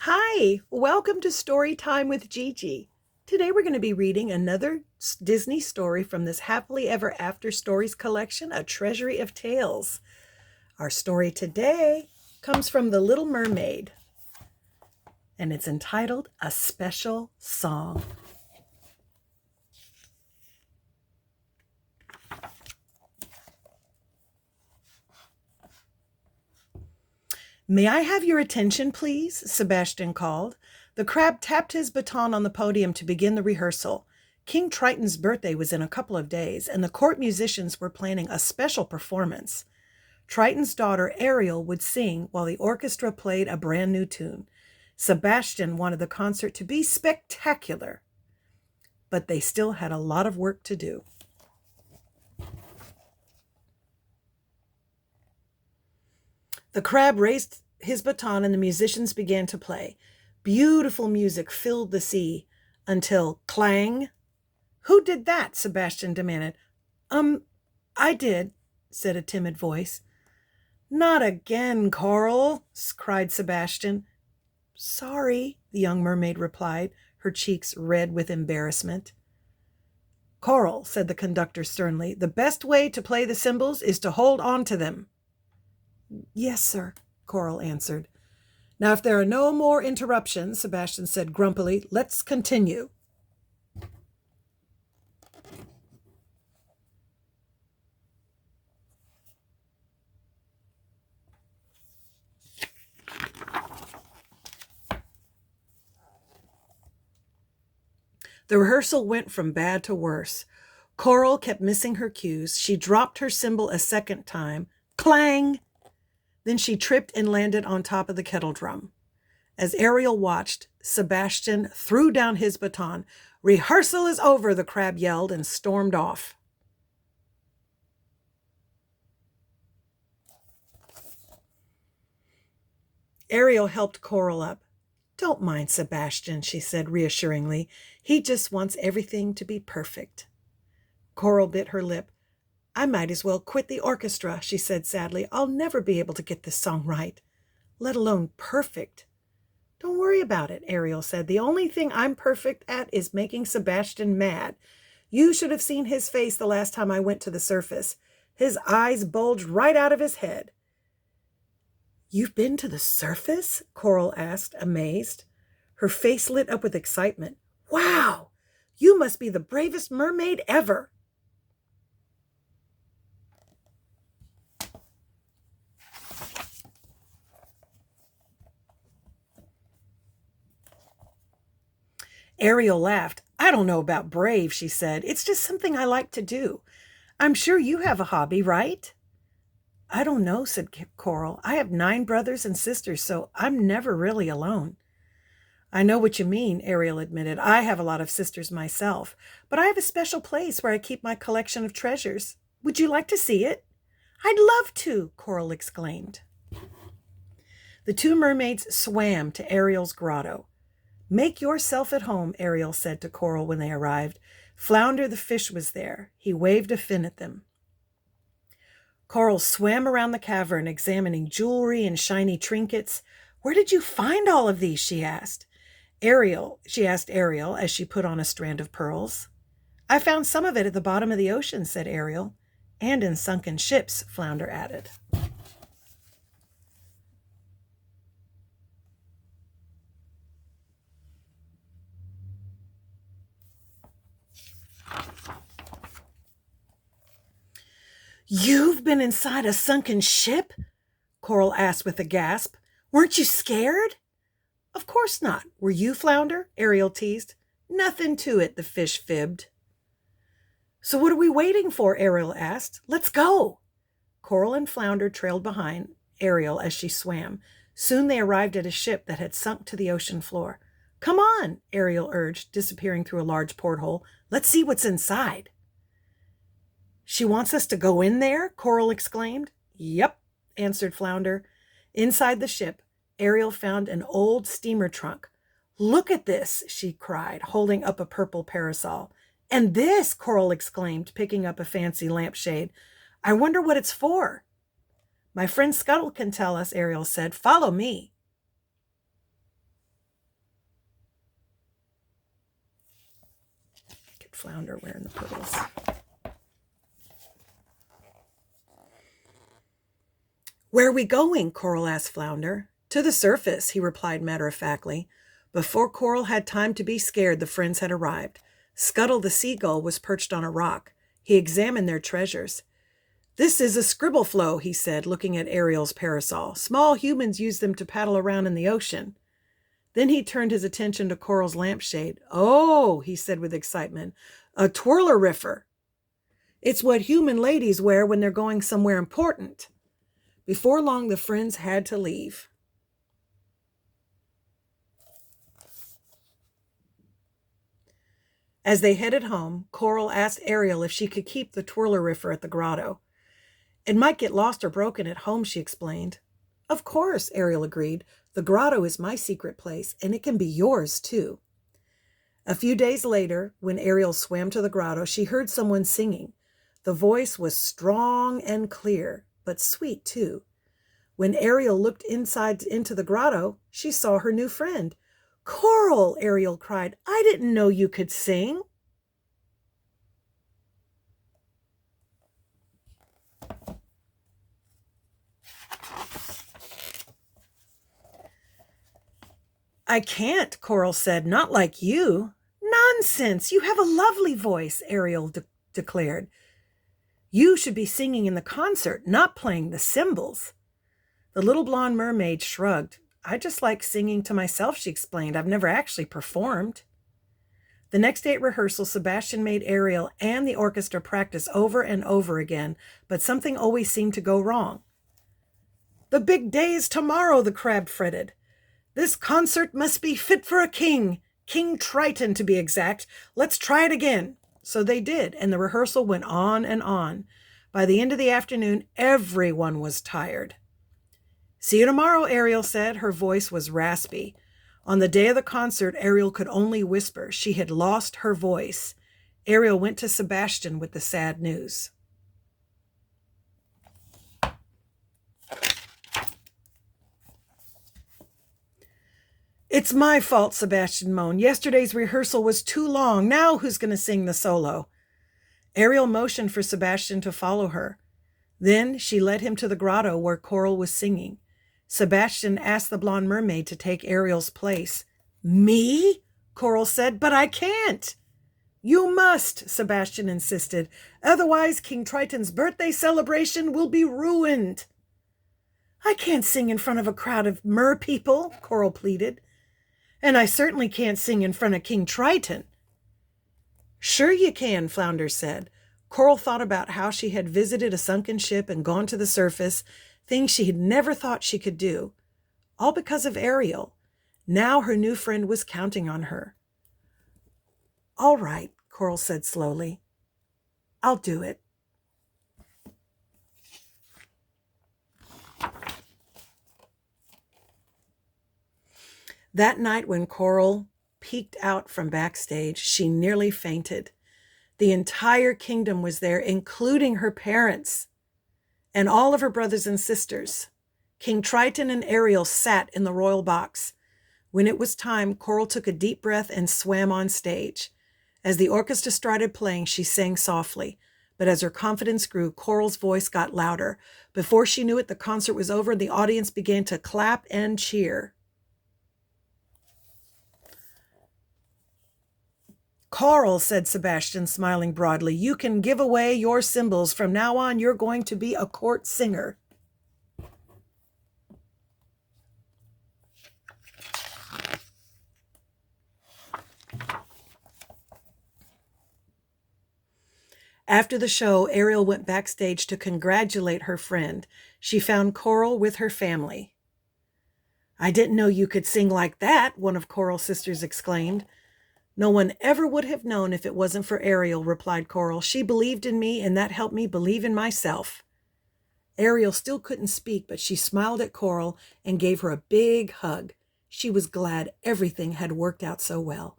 Hi, welcome to Story Time with Gigi. Today we're going to be reading another Disney story from this Happily Ever After Stories collection, A Treasury of Tales. Our story today comes from The Little Mermaid, and it's entitled A Special Song. May I have your attention, please? Sebastian called. The crab tapped his baton on the podium to begin the rehearsal. King Triton's birthday was in a couple of days, and the court musicians were planning a special performance. Triton's daughter, Ariel, would sing while the orchestra played a brand new tune. Sebastian wanted the concert to be spectacular, but they still had a lot of work to do. The crab raised his baton and the musicians began to play. Beautiful music filled the sea until clang. Who did that? Sebastian demanded. I did, said a timid voice. Not again, Coral, cried Sebastian. Sorry, the young mermaid replied, her cheeks red with embarrassment. Coral, said the conductor sternly, the best way to play the cymbals is to hold on to them. Yes, sir, Coral answered. Now, if there are no more interruptions, Sebastian said grumpily, let's continue. The rehearsal went from bad to worse. Coral kept missing her cues. She dropped her cymbal a second time. Clang! Then she tripped and landed on top of the kettle drum. As Ariel watched, Sebastian threw down his baton. Rehearsal is over, the crab yelled and stormed off. Ariel helped Coral up. Don't mind Sebastian, she said reassuringly. He just wants everything to be perfect. Coral bit her lip. I might as well quit the orchestra, she said sadly. I'll never be able to get this song right, let alone perfect. Don't worry about it, Ariel said. The only thing I'm perfect at is making Sebastian mad. You should have seen his face the last time I went to the surface. His eyes bulged right out of his head. You've been to the surface? Coral asked, amazed. Her face lit up with excitement. Wow! You must be the bravest mermaid ever. Ariel laughed. I don't know about brave, she said. It's just something I like to do. I'm sure you have a hobby, right? I don't know, said Coral. I have 9 brothers and sisters, so I'm never really alone. I know what you mean, Ariel admitted. I have a lot of sisters myself, but I have a special place where I keep my collection of treasures. Would you like to see it? I'd love to, Coral exclaimed. The 2 mermaids swam to Ariel's grotto. Make yourself at home, Ariel said to Coral when they arrived. Flounder the fish was there. He waved a fin at them. Coral swam around the cavern, examining jewelry and shiny trinkets. Where did you find all of these? She asked Ariel as she put on a strand of pearls. I found some of it at the bottom of the ocean, said Ariel. And in sunken ships, Flounder added. You've been inside a sunken ship? Coral asked with a gasp. Weren't you scared? Of course not. Were you, Flounder? Ariel teased. Nothing to it, the fish fibbed. So what are we waiting for? Ariel asked. Let's go. Coral and Flounder trailed behind Ariel as she swam. Soon they arrived at a ship that had sunk to the ocean floor. Come on, Ariel urged, disappearing through a large porthole. Let's see what's inside. She wants us to go in there? Coral exclaimed. Yep, answered Flounder. Inside the ship, Ariel found an old steamer trunk. Look at this, she cried, holding up a purple parasol. And this, Coral exclaimed, picking up a fancy lampshade. I wonder what it's for. My friend Scuttle can tell us, Ariel said. Follow me. at Flounder wearing the pearls. Where are we going? Coral asked Flounder. To the surface, he replied matter-of-factly. Before Coral had time to be scared, the friends had arrived. Scuttle the seagull was perched on a rock. He examined their treasures. This is a scribble flow, he said, looking at Ariel's parasol. Small humans use them to paddle around in the ocean. Then he turned his attention to Coral's lampshade. Oh, he said with excitement, a twirlerifer. It's what human ladies wear when they're going somewhere important. Before long, the friends had to leave. As they headed home, Coral asked Ariel if she could keep the twirlerifer at the grotto. It might get lost or broken at home, she explained. Of course, Ariel agreed. The grotto is my secret place, and it can be yours, too. A few days later, when Ariel swam to the grotto, she heard someone singing. The voice was strong and clear, but sweet, too. When Ariel looked inside into the grotto, she saw her new friend. Coral, Ariel cried, I didn't know you could sing. I can't, Coral said, not like you. Nonsense, you have a lovely voice, Ariel declared. You should be singing in the concert, not playing the cymbals. The little blonde mermaid shrugged. I just like singing to myself, she explained. I've never actually performed. The next day at rehearsal, Sebastian made Ariel and the orchestra practice over and over again, but something always seemed to go wrong. The big day is tomorrow, the crab fretted. This concert must be fit for a king. King Triton, to be exact. Let's try it again. So they did, and the rehearsal went on and on. By the end of the afternoon, everyone was tired. See you tomorrow, Ariel said. Her voice was raspy. On the day of the concert, Ariel could only whisper. She had lost her voice. Ariel went to Sebastian with the sad news. It's my fault, Sebastian moaned. Yesterday's rehearsal was too long. Now who's going to sing the solo? Ariel motioned for Sebastian to follow her. Then she led him to the grotto where Coral was singing. Sebastian asked the blonde mermaid to take Ariel's place. Me? Coral said, but I can't. You must, Sebastian insisted. Otherwise, King Triton's birthday celebration will be ruined. I can't sing in front of a crowd of mer people, Coral pleaded. And I certainly can't sing in front of King Triton. Sure you can, Flounder said. Coral thought about how she had visited a sunken ship and gone to the surface, things she had never thought she could do. All because of Ariel. Now her new friend was counting on her. All right, Coral said slowly. I'll do it. That night when Coral peeked out from backstage, she nearly fainted. The entire kingdom was there, including her parents and all of her brothers and sisters. King Triton and Ariel sat in the royal box. When it was time, Coral took a deep breath and swam on stage. As the orchestra started playing, she sang softly. But as her confidence grew, Coral's voice got louder. Before she knew it, the concert was over and the audience began to clap and cheer. Coral, said Sebastian, smiling broadly, you can give away your cymbals. From now on, you're going to be a court singer. After the show, Ariel went backstage to congratulate her friend. She found Coral with her family. I didn't know you could sing like that, one of Coral's sisters exclaimed. No one ever would have known if it wasn't for Ariel, replied Coral. She believed in me, and that helped me believe in myself. Ariel still couldn't speak, but she smiled at Coral and gave her a big hug. She was glad everything had worked out so well.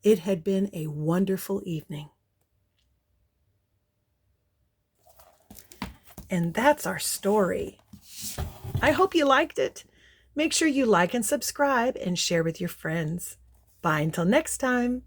It had been a wonderful evening. And that's our story. I hope you liked it. Make sure you like and subscribe and share with your friends. Bye until next time.